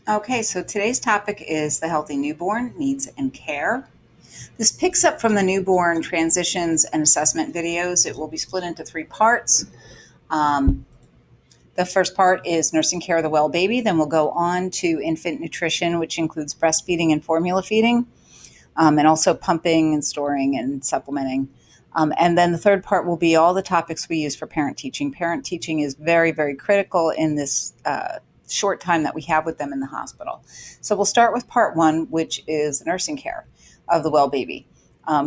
Okay, so today's topic is the healthy newborn needs and care. This picks up from the newborn transitions and assessment videos. It will be split into three parts. Um, the first part is nursing care of the well baby. Then we'll go on to infant nutrition, which includes breastfeeding and formula feeding, and also pumping and storing and supplementing. And then the third part will be all the topics we use for parent teaching. Parent teaching is very, very critical in this short time that we have with them in the hospital. So we'll start with part one, which is nursing care of the well baby.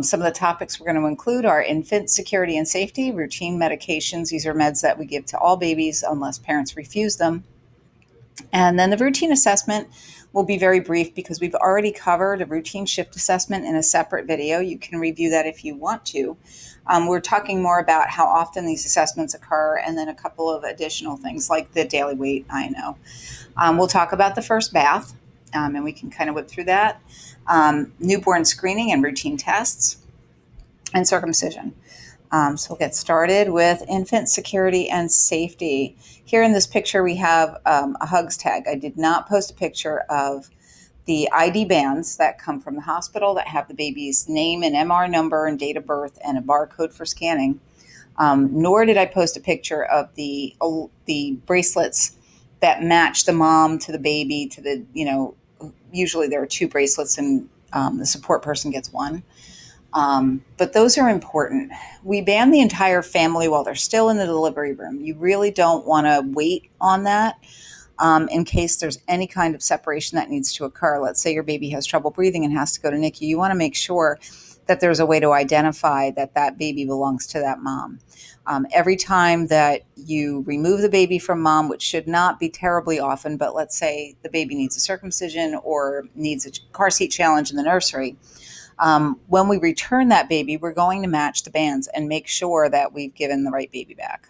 Some of the topics we're going to include are infant security and safety, routine medications. These are meds that we give to all babies unless parents refuse them. And then the routine assessment will be very brief because we've already covered a routine shift assessment in a separate video. You can review that if you want to. We're talking more about how often these assessments occur and then a couple of additional things like the daily weight INO. We'll talk about the first bath, and we can kind of whip through that. Newborn screening and routine tests, and circumcision. So we'll get started with infant security and safety. Here in this picture, we have a hugs tag. I did not post a picture of the ID bands that come from the hospital that have the baby's name and MR number and date of birth and a barcode for scanning. Nor did I post a picture of the bracelets that match the mom to the baby to the, usually there are two bracelets and the support person gets one. But those are important. We ban the entire family while they're still in the delivery room. You really don't want to wait on that in case there's any kind of separation that needs to occur. Let's say your baby has trouble breathing and has to go to NICU. You want to make sure that there's a way to identify that that baby belongs to that mom. Every time that you remove the baby from mom, which should not be terribly often, but let's say the baby needs a circumcision or needs a car seat challenge in the nursery, when we return that baby, we're going to match the bands and make sure that we've given the right baby back.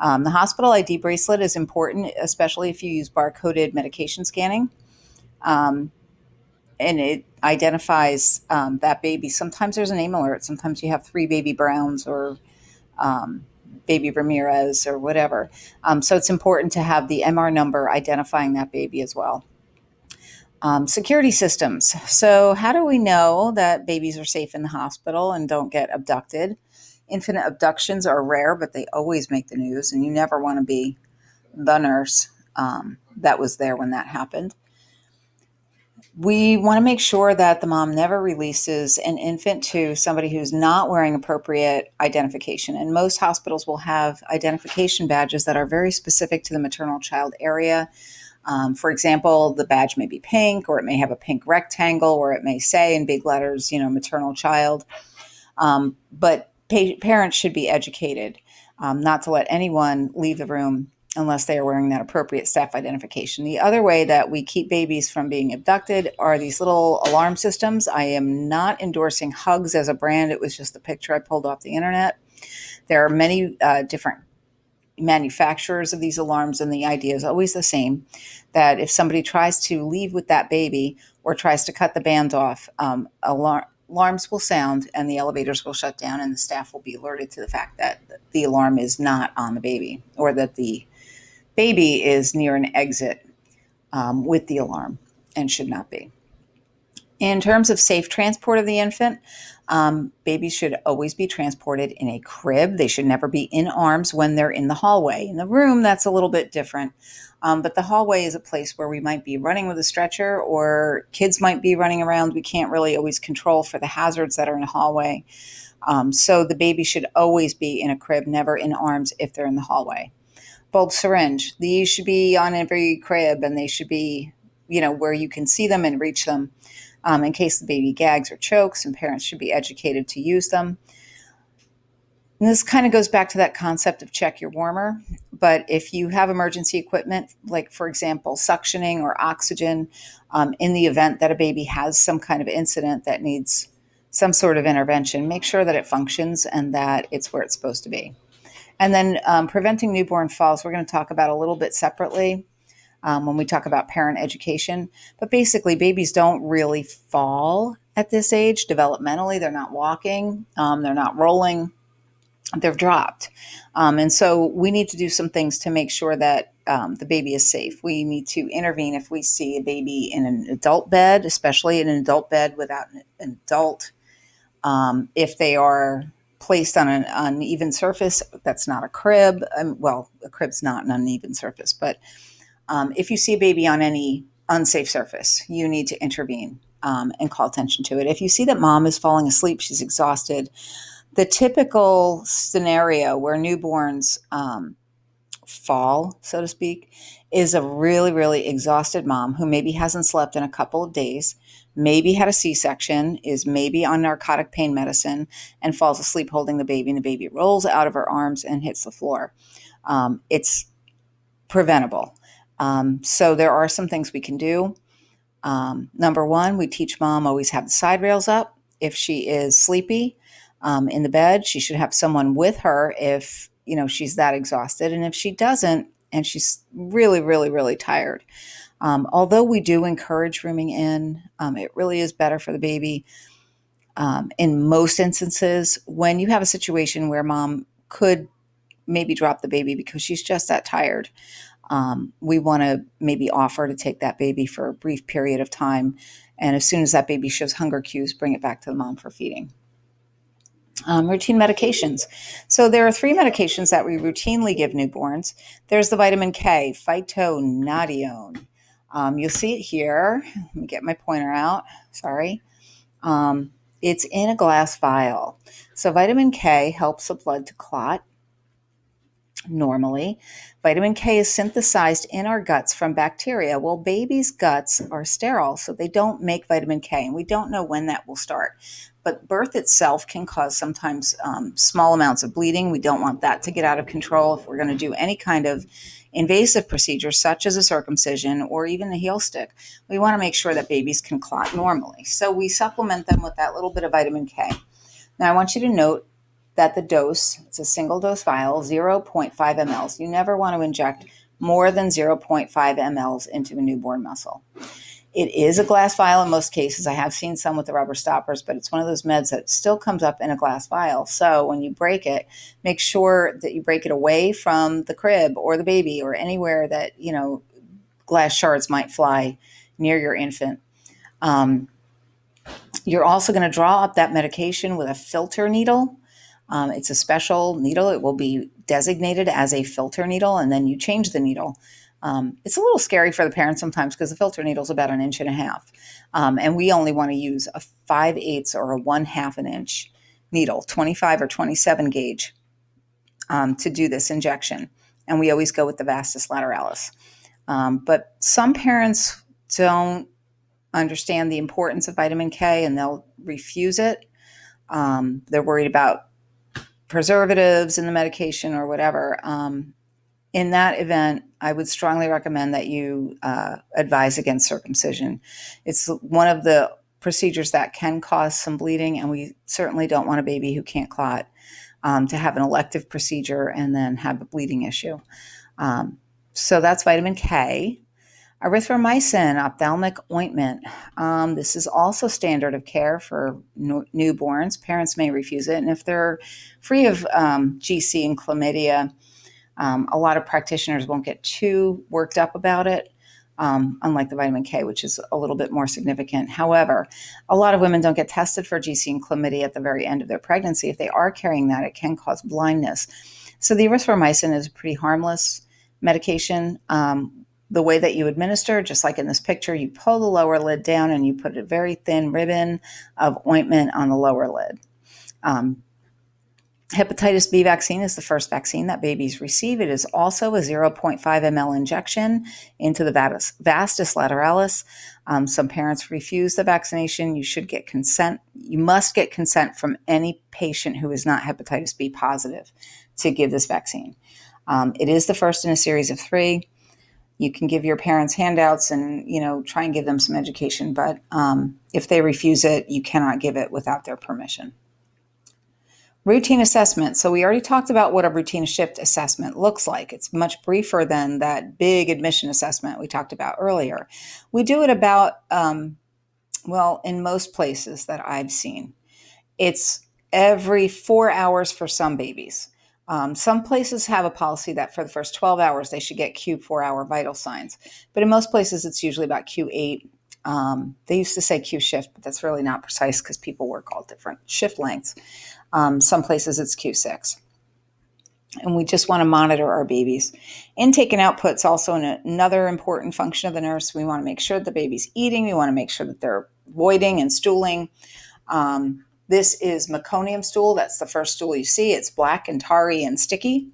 The hospital ID bracelet is important, especially if you use barcoded medication scanning. And it identifies that baby. Sometimes there's a name alert. Sometimes you have 3 baby Browns or baby Ramirez or whatever. So it's important to have the MR number identifying that baby as well. Security systems. So how do we know that babies are safe in the hospital and don't get abducted? Infant abductions are rare, but they always make the news, and you never want to be the nurse that was there when that happened. We want to make sure that the mom never releases an infant to somebody who's not wearing appropriate identification. And most hospitals will have identification badges that are very specific to the maternal child area. For example, the badge may be pink, or it may have a pink rectangle, or it may say in big letters, maternal child. But parents should be educated not to let anyone leave the room unless they are wearing that appropriate staff identification. The other way that we keep babies from being abducted are these little alarm systems. I am not endorsing Hugs as a brand. It was just a picture I pulled off the internet. There are many different manufacturers of these alarms, and the idea is always the same, that if somebody tries to leave with that baby or tries to cut the band off, alarms will sound and the elevators will shut down, and the staff will be alerted to the fact that the alarm is not on the baby, or that the baby is near an exit with the alarm and should not be. In terms of safe transport of the infant, babies should always be transported in a crib. They should never be in arms when they're in the hallway. In the room, that's a little bit different. But the hallway is a place where we might be running with a stretcher, or kids might be running around. We can't really always control for the hazards that are in a hallway. So the baby should always be in a crib, never in arms if they're in the hallway. Bulb syringe. These should be on every crib, and they should be, where you can see them and reach them. In case the baby gags or chokes, and parents should be educated to use them. And this kind of goes back to that concept of check your warmer. But if you have emergency equipment, like, for example, suctioning or oxygen, in the event that a baby has some kind of incident that needs some sort of intervention, make sure that it functions and that it's where it's supposed to be. And then preventing newborn falls, we're going to talk about a little bit separately when we talk about parent education. But basically, babies don't really fall at this age developmentally. They're not walking, they're not rolling. they're dropped. And so we need to do some things to make sure that the baby is safe. We need to intervene if we see a baby in an adult bed, especially in an adult bed without an adult. If they are placed on an uneven surface, that's not a crib. Well, a crib's not an uneven surface, but if you see a baby on any unsafe surface, you need to intervene and call attention to it. If you see that mom is falling asleep, she's exhausted, the typical scenario where newborns fall, so to speak, is a really, really exhausted mom who maybe hasn't slept in a couple of days, maybe had a C-section, is maybe on narcotic pain medicine, and falls asleep holding the baby, and the baby rolls out of her arms and hits the floor. It's preventable. So there are some things we can do. Number one, we teach mom always have the side rails up. If she is sleepy in the bed, she should have someone with her if she's that exhausted. And if she doesn't, and she's really, really, really tired, although we do encourage rooming in, it really is better for the baby. In most instances, when you have a situation where mom could maybe drop the baby because she's just that tired, we want to maybe offer to take that baby for a brief period of time. And as soon as that baby shows hunger cues, bring it back to the mom for feeding. Routine medications. So there are 3 medications that we routinely give newborns. There's the vitamin K, phytonadione. You'll see it here. Let me get my pointer out. Sorry. It's in a glass vial. So vitamin K helps the blood to clot. Normally, vitamin K is synthesized in our guts from bacteria. Well, babies' guts are sterile, so they don't make vitamin K, and we don't know when that will start. But birth itself can cause sometimes small amounts of bleeding. We don't want that to get out of control if we're going to do any kind of invasive procedure, such as a circumcision or even a heel stick. We want to make sure that babies can clot normally. So we supplement them with that little bit of vitamin K. Now, I want you to note that the dose, it's a single dose vial, 0.5 mLs. You never want to inject more than 0.5 mLs into a newborn muscle. It is a glass vial in most cases. I have seen some with the rubber stoppers, but it's one of those meds that still comes up in a glass vial. So when you break it, make sure that you break it away from the crib or the baby or anywhere that, glass shards might fly near your infant. You're also going to draw up that medication with a filter needle. It's a special needle. It will be designated as a filter needle, and then you change the needle. It's a little scary for the parents sometimes because the filter needle is about 1.5 inches. And we only want to use a 5/8 or a 1/2 inch needle, 25 or 27 gauge, to do this injection. And we always go with the vastus lateralis. But some parents don't understand the importance of vitamin K and they'll refuse it. They're worried about preservatives in the medication or whatever. In that event, I would strongly recommend that you advise against circumcision. It's one of the procedures that can cause some bleeding, and we certainly don't want a baby who can't clot to have an elective procedure and then have a bleeding issue. So that's vitamin K. Erythromycin ophthalmic ointment. This is also standard of care for newborns. Parents may refuse it. And if they're free of GC and chlamydia, a lot of practitioners won't get too worked up about it, unlike the vitamin K, which is a little bit more significant. However, a lot of women don't get tested for GC and chlamydia at the very end of their pregnancy. If they are carrying that, it can cause blindness. So the erythromycin is a pretty harmless medication. The way that you administer, just like in this picture, you pull the lower lid down and you put a very thin ribbon of ointment on the lower lid. Hepatitis B vaccine is the first vaccine that babies receive. It is also a 0.5 ml injection into the vastus lateralis. Some parents refuse the vaccination. You should get consent. You must get consent from any patient who is not hepatitis B positive to give this vaccine. It is the first in a series of 3. You can give your parents handouts and, try and give them some education. But if they refuse it, you cannot give it without their permission. Routine assessment. So we already talked about what a routine shift assessment looks like. It's much briefer than that big admission assessment we talked about earlier. We do it about, in most places that I've seen, it's every 4 hours for some babies. Some places have a policy that for the first 12 hours they should get Q4-hour vital signs, but in most places it's usually about Q8. They used to say Q shift, but that's really not precise because people work all different shift lengths. Some places it's Q6. And we just want to monitor our babies. Intake and output's also another important function of the nurse. We want to make sure the baby's eating. We want to make sure that they're voiding and stooling. This is meconium stool. That's the first stool you see. It's black and tarry and sticky.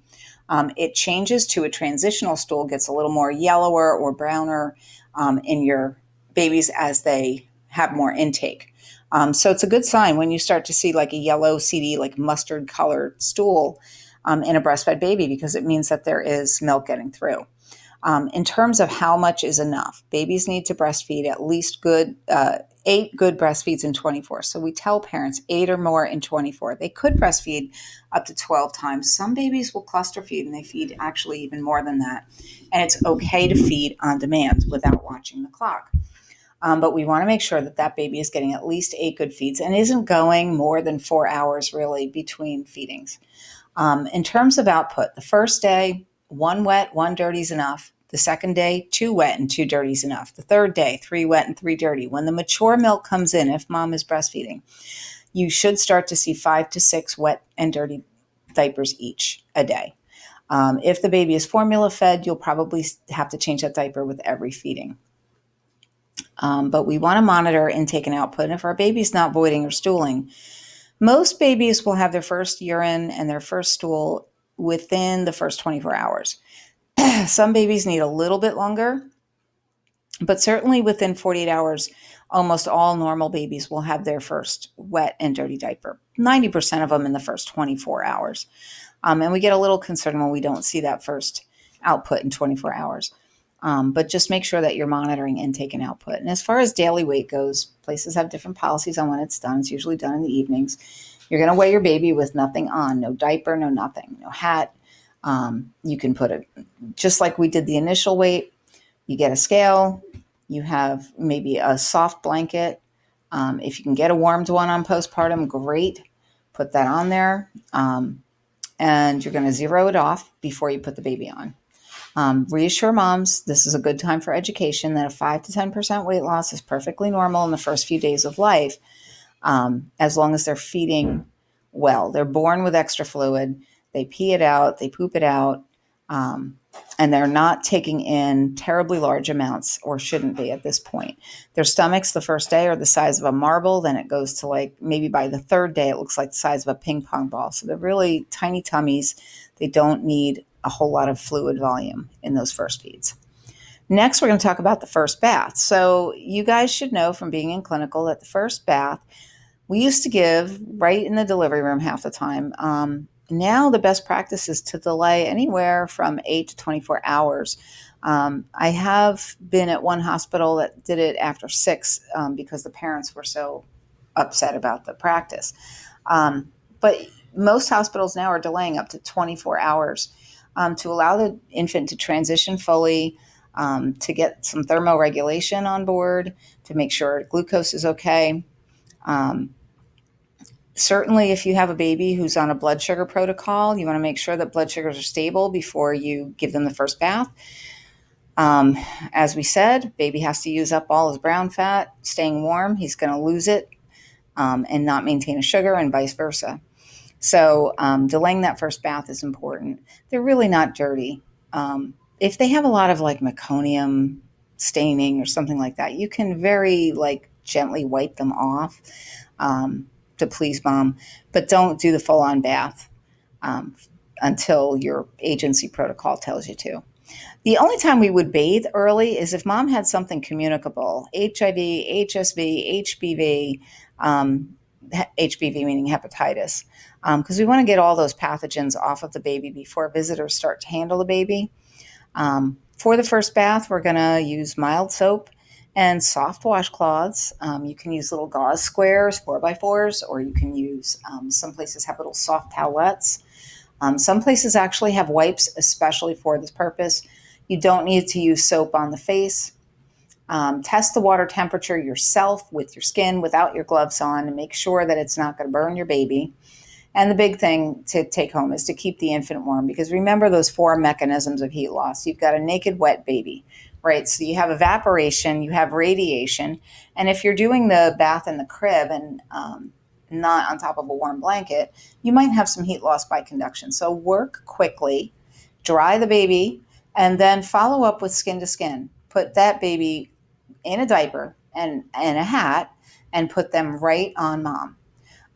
It changes to a transitional stool, gets a little more yellower or browner in your babies as they have more intake. So it's a good sign when you start to see like a yellow, seedy, like mustard colored stool in a breastfed baby, because it means that there is milk getting through. In terms of how much is enough, babies need to breastfeed at least 8 good breastfeeds in 24. So we tell parents 8 or more in 24. They could breastfeed up to 12 times. Some babies will cluster feed and they feed actually even more than that. And it's okay to feed on demand without watching the clock. But we want to make sure that that baby is getting at least 8 good feeds and isn't going more than 4 hours really between feedings. In terms of output, the first day, 1 wet, 1 dirty is enough. The second day, 2 wet and 2 dirty is enough. The third day, 3 wet and 3 dirty. When the mature milk comes in, if mom is breastfeeding, you should start to see 5 to 6 wet and dirty diapers each a day. If the baby is formula fed, you'll probably have to change that diaper with every feeding. But we want to monitor intake and output. And if our baby's not voiding or stooling, most babies will have their first urine and their first stool within the first 24 hours. Some babies need a little bit longer, but certainly within 48 hours, almost all normal babies will have their first wet and dirty diaper, 90% of them in the first 24 hours. And we get a little concerned when we don't see that first output in 24 hours. But just make sure that you're monitoring intake and output. And as far as daily weight goes, places have different policies on when it's done. It's usually done in the evenings. You're going to weigh your baby with nothing on, no diaper, no nothing, no hat. You can put it, just like we did the initial weight, you get a scale, you have maybe a soft blanket. If you can get a warmed one on postpartum, great. Put that on there. And you're going to zero it off before you put the baby on. Reassure moms, this is a good time for education, that a 5 to 10% weight loss is perfectly normal in the first few days of life, as long as they're feeding well. They're born with extra fluid. They pee it out, they poop it out, and they're not taking in terribly large amounts, or shouldn't be at this point. Their stomachs the first day are the size of a marble. Then it goes to like maybe by the third day, it looks like the size of a ping pong ball. So they're really tiny tummies. They don't need a whole lot of fluid volume in those first feeds. Next, we're going to talk about the first bath. So you guys should know from being in clinical that the first bath we used to give right in the delivery room half the time. Now the best practice is to delay anywhere from 8 to 24 hours. I have been at one hospital that did it after 6 because the parents were so upset about the practice. But most hospitals now are delaying up to 24 hours to allow the infant to transition fully, to get some thermoregulation on board, to make sure glucose is okay. Certainly, if you have a baby who's on a blood sugar protocol, you want to make sure that blood sugars are stable before you give them the first bath. As we said, baby has to use up all his brown fat. Staying warm, he's going to lose it and not maintain a sugar, and vice versa. So delaying that first bath is important. They're really not dirty. If they have a lot of like meconium staining or something like that, you can very like gently wipe them off to please mom, but don't do the full-on bath until your agency protocol tells you to. The only time we would bathe early is if mom had something communicable, HIV, HSV, HBV, HBV meaning hepatitis, because we want to get all those pathogens off of the baby before visitors start to handle the baby. For the first bath, we're going to use mild soap and soft washcloths. You can use little gauze squares, 4x4s, or you can use, some places have little soft towelettes. Some places actually have wipes especially for this purpose. You don't need to use soap on the face. Test the water temperature yourself with your skin without your gloves on and make sure that it's not going to burn your baby. And the big thing to take home is to keep the infant warm, because remember those 4 mechanisms of heat loss. You've got a naked, wet baby, right? So you have evaporation, you have radiation, and if you're doing the bath in the crib and not on top of a warm blanket, you might have some heat loss by conduction. So work quickly, dry the baby, and then follow up with skin to skin. Put that baby in a diaper and a hat and put them right on mom.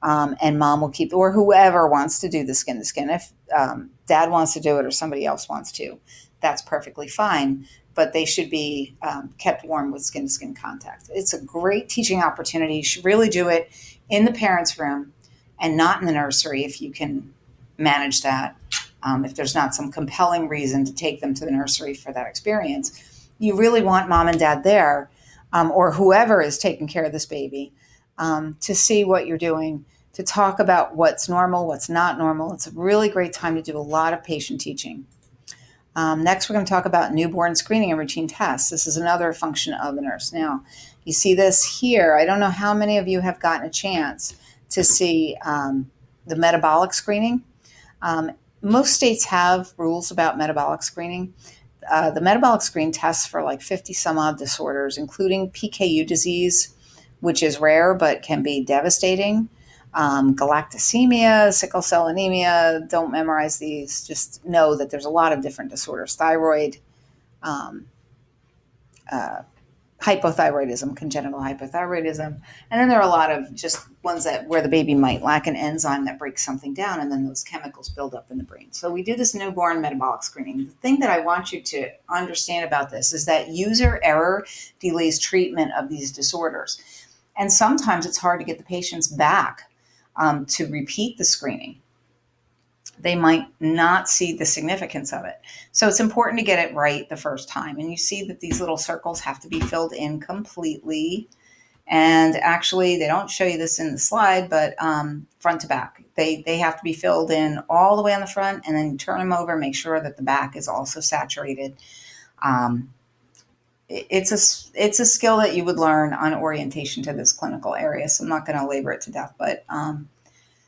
And mom will keep, or whoever wants to do the skin to skin. If dad wants to do it or somebody else wants to, that's perfectly fine. But they should be kept warm with skin to skin contact. It's a great teaching opportunity. You should really do it in the parents' room and not in the nursery if you can manage that. If there's not some compelling reason to take them to the nursery for that experience, you really want mom and dad there, or whoever is taking care of this baby, to see what you're doing, to talk about what's normal, what's not normal. It's a really great time to do a lot of patient teaching. Next, we're going to talk about newborn screening and routine tests. This is another function of the nurse. Now, you see this here. I don't know how many of you have gotten a chance to see the metabolic screening. Most states have rules about metabolic screening. The metabolic screen tests for like 50 some odd disorders, including PKU disease, which is rare but can be devastating. Galactosemia, sickle cell anemia. Don't memorize these. Just know that there's a lot of different disorders. Thyroid, hypothyroidism, congenital hypothyroidism. And then there are a lot of just ones that where the baby might lack an enzyme that breaks something down, and then those chemicals build up in the brain. So we do this newborn metabolic screening. The thing that I want you to understand about this is that user error delays treatment of these disorders. And sometimes it's hard to get the patients back to repeat the screening. They might not see the significance of it. So it's important to get it right the first time. And you see that these little circles have to be filled in completely. And actually, they don't show you this in the slide, but front to back. They have to be filled in all the way on the front, and then turn them over, make sure that the back is also saturated. It's a skill that you would learn on orientation to this clinical area, so I'm not going to labor it to death, but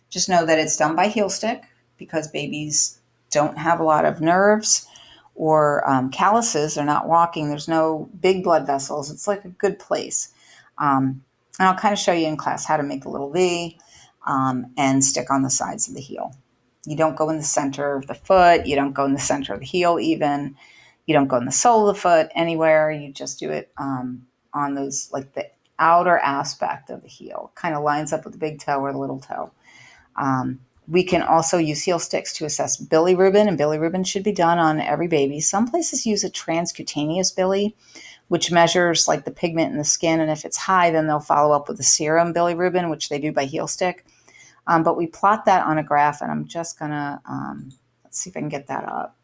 just know that it's done by heel stick, because babies don't have a lot of nerves or calluses. They're not walking. There's no big blood vessels. It's like a good place. And I'll kind of show you in class how to make a little V and stick on the sides of the heel. You don't go in the center of the foot. You don't go in the center of the heel even. You don't go in the sole of the foot anywhere. You just do it on those, like the outer aspect of the heel. Kind of lines up with the big toe or the little toe. We can also use heel sticks to assess bilirubin, and bilirubin should be done on every baby. Some places use a transcutaneous bili, which measures like the pigment in the skin, and if it's high, then they'll follow up with the serum bilirubin, which they do by heel stick. But we plot that on a graph, and I'm just gonna, let's see if I can get that up.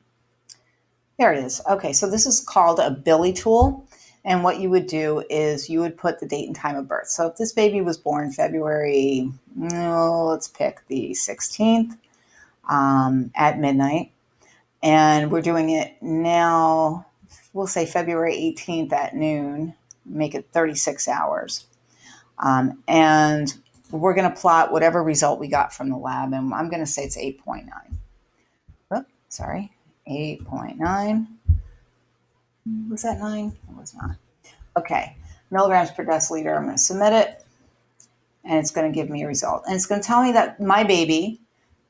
There it is. Okay, so this is called a bili tool. And what you would do is you would put the date and time of birth. So if this baby was born February, let's pick the 16th at midnight, and we're doing it now, we'll say February 18th at noon, make it 36 hours. And we're going to plot whatever result we got from the lab, and I'm going to say it's 8.9. Oh, sorry, 8.9. Was that 9? It was not. Okay, milligrams per deciliter. I'm going to submit it, and it's going to give me a result. And it's going to tell me that my baby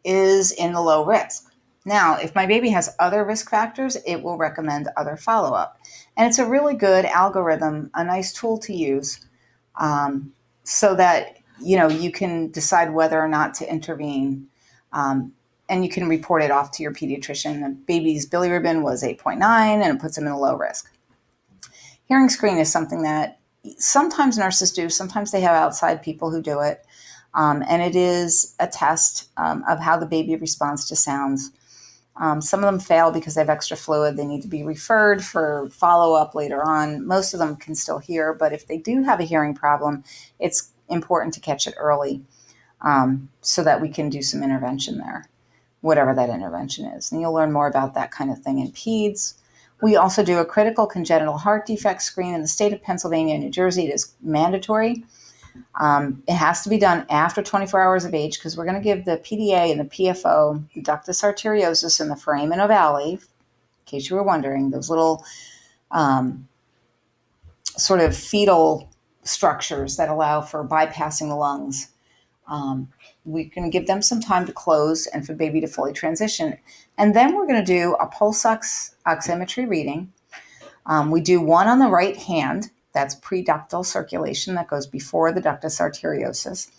is in the low risk. Now, if my baby has other risk factors, it will recommend other follow-up. And it's a really good algorithm, a nice tool to use, so that you can decide whether or not to intervene. And you can report it off to your pediatrician. The baby's bilirubin was 8.9, and it puts them in a low risk. Hearing screen is something that sometimes nurses do. Sometimes they have outside people who do it. And it is a test of how the baby responds to sounds. Some of them fail because they have extra fluid. They need to be referred for follow-up later on. Most of them can still hear, but if they do have a hearing problem, it's important to catch it early so that we can do some intervention there, whatever that intervention is. And you'll learn more about that kind of thing in peds. We also do a critical congenital heart defect screen in the state of Pennsylvania and New Jersey. It is mandatory. It has to be done after 24 hours of age because we're going to give the PDA and the PFO, the ductus arteriosus and the foramen ovale, in case you were wondering, those little sort of fetal structures that allow for bypassing the lungs. We're going to give them some time to close and for baby to fully transition. And then we're going to do a pulse oximetry reading. We do one on the right hand. That's preductal circulation that goes before the ductus arteriosus.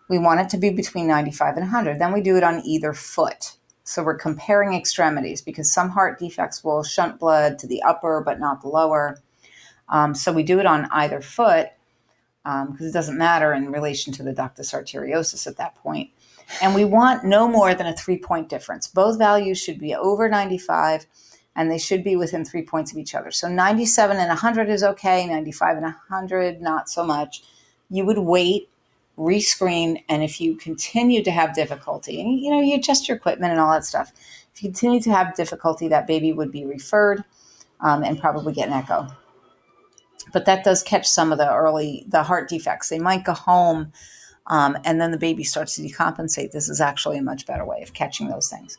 We want it to be between 95 and 100. Then we do it on either foot. So we're comparing extremities because some heart defects will shunt blood to the upper but not the lower. So we do it on either foot because it doesn't matter in relation to the ductus arteriosus at that point. And we want no more than a 3-point difference. Both values should be over 95 and they should be within 3 points of each other. So 97 and 100 is okay, 95 and 100, not so much. You would wait, rescreen, and if you continue to have difficulty, and you adjust your equipment and all that stuff. If you continue to have difficulty, that baby would be referred and probably get an echo. But that does catch some of the heart defects. They might go home and then the baby starts to decompensate. This is actually a much better way of catching those things.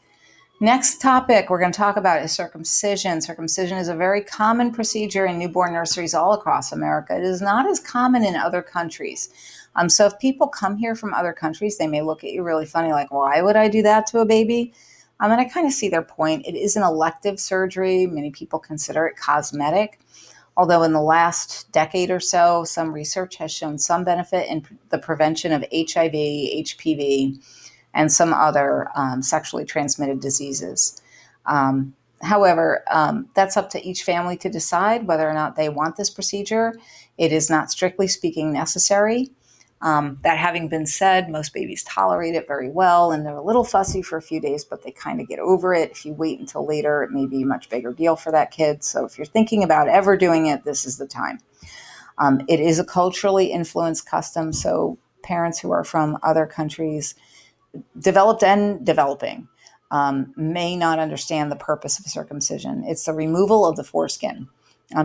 Next topic we're going to talk about is circumcision. Circumcision is a very common procedure in newborn nurseries all across America. It is not as common in other countries. So if people come here from other countries, they may look at you really funny, like, why would I do that to a baby? And I kind of see their point. It is an elective surgery. Many people consider it cosmetic. Although in the last decade or so, some research has shown some benefit in the prevention of HIV, HPV, and some other sexually transmitted diseases. However, that's up to each family to decide whether or not they want this procedure. It is not strictly speaking necessary. That having been said, most babies tolerate it very well, and they're a little fussy for a few days, but they kind of get over it. If you wait until later, it may be a much bigger deal for that kid. So if you're thinking about ever doing it, this is the time. It is a culturally influenced custom, so parents who are from other countries, developed and developing, may not understand the purpose of circumcision. It's the removal of the foreskin,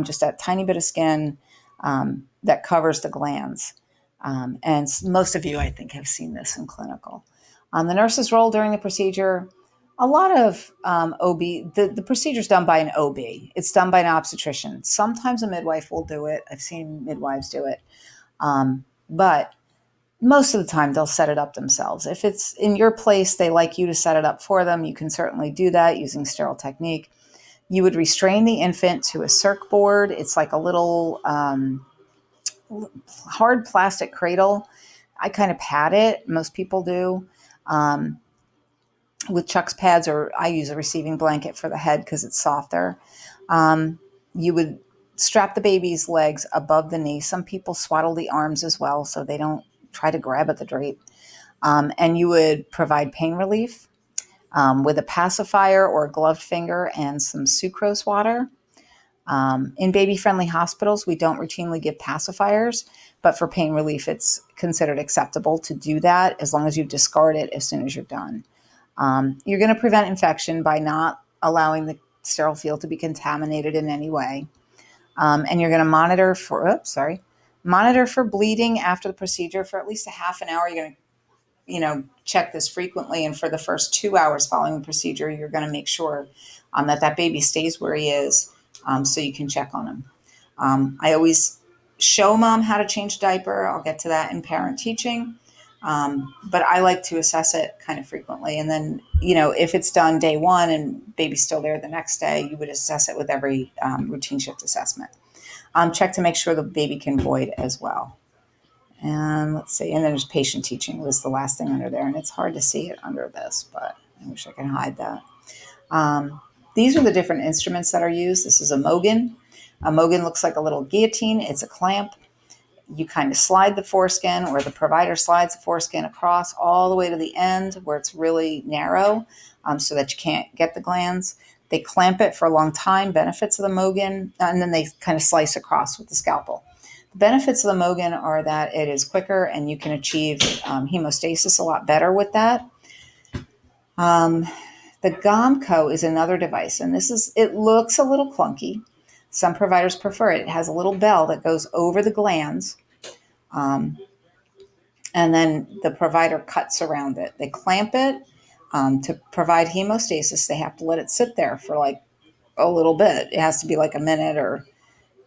just that tiny bit of skin that covers the glands. And most of you, I think, have seen this in clinical. The nurse's role during the procedure, a lot of OB, the procedure is done by an OB. It's done by an obstetrician. Sometimes a midwife will do it. I've seen midwives do it. But most of the time, they'll set it up themselves. If it's in your place, they like you to set it up for them. You can certainly do that using sterile technique. You would restrain the infant to a circ board. It's like a little hard plastic cradle. I kind of pat it. Most people do with Chuck's pads, or I use a receiving blanket for the head because it's softer. You would strap the baby's legs above the knee. Some people swaddle the arms as well so they don't try to grab at the drape. And you would provide pain relief with a pacifier or a gloved finger and some sucrose water. In baby-friendly hospitals, we don't routinely give pacifiers, but for pain relief, it's considered acceptable to do that as long as you discard it as soon as you're done. You're going to prevent infection by not allowing the sterile field to be contaminated in any way. And you're going to monitor for bleeding after the procedure for at least a half an hour. You're going to, check this frequently. And for the first 2 hours following the procedure, you're going to make sure that baby stays where he is. So you can check on him. I always show mom how to change a diaper. I'll get to that in parent teaching. But I like to assess it kind of frequently. And then, if it's done day one and baby's still there the next day, you would assess it with every routine shift assessment. Check to make sure the baby can void as well. And let's see. And then there's patient teaching was the last thing under there. And it's hard to see it under this, but I wish I could hide that. These are the different instruments that are used. This is a Mogan. A Mogan looks like a little guillotine. It's a clamp. You kind of slide the foreskin, or the provider slides the foreskin across all the way to the end where it's really narrow so that you can't get the glands. They clamp it for a long time, benefits of the Mogan, and then they kind of slice across with the scalpel. The benefits of the Mogan are that it is quicker and you can achieve hemostasis a lot better with that. The GOMCO is another device, and it looks a little clunky. Some providers prefer it. It has a little bell that goes over the glands, um, and then the provider cuts around it. They clamp it to provide hemostasis. They have to let it sit there for like a little bit. It has to be like a minute, or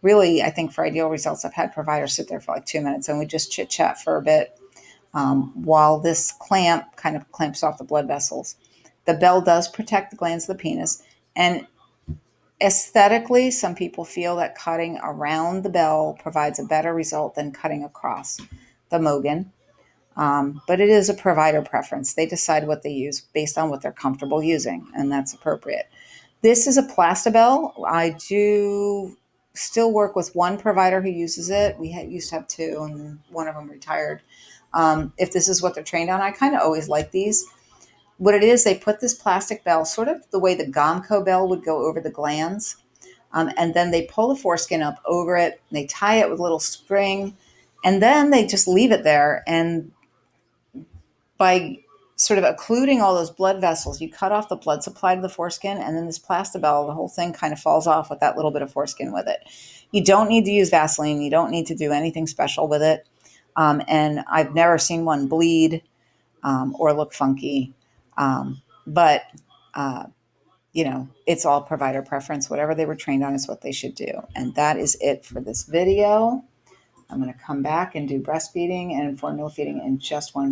really, I think for ideal results, I've had providers sit there for like 2 minutes, and we just chit chat for a bit while this clamp kind of clamps off the blood vessels. The bell does protect the glands of the penis, and aesthetically, some people feel that cutting around the bell provides a better result than cutting across the Mogan. But it is a provider preference. They decide what they use based on what they're comfortable using, and that's appropriate. This is a Plastabell. I do still work with one provider who uses it. We used to have two, and one of them retired. If this is what they're trained on, I kind of always like these. What it is, they put this plastic bell, sort of the way the Gomco bell would go over the glands, and then they pull the foreskin up over it. They tie it with a little string, and then they just leave it there. And by sort of occluding all those blood vessels, you cut off the blood supply to the foreskin, and then this Plastabell, the whole thing kind of falls off with that little bit of foreskin with it. You don't need to use Vaseline. You don't need to do anything special with it. And I've never seen one bleed or look funky. But it's all provider preference. Whatever they were trained on is what they should do. And that is it for this video. I'm going to come back and do breastfeeding and formula feeding in just one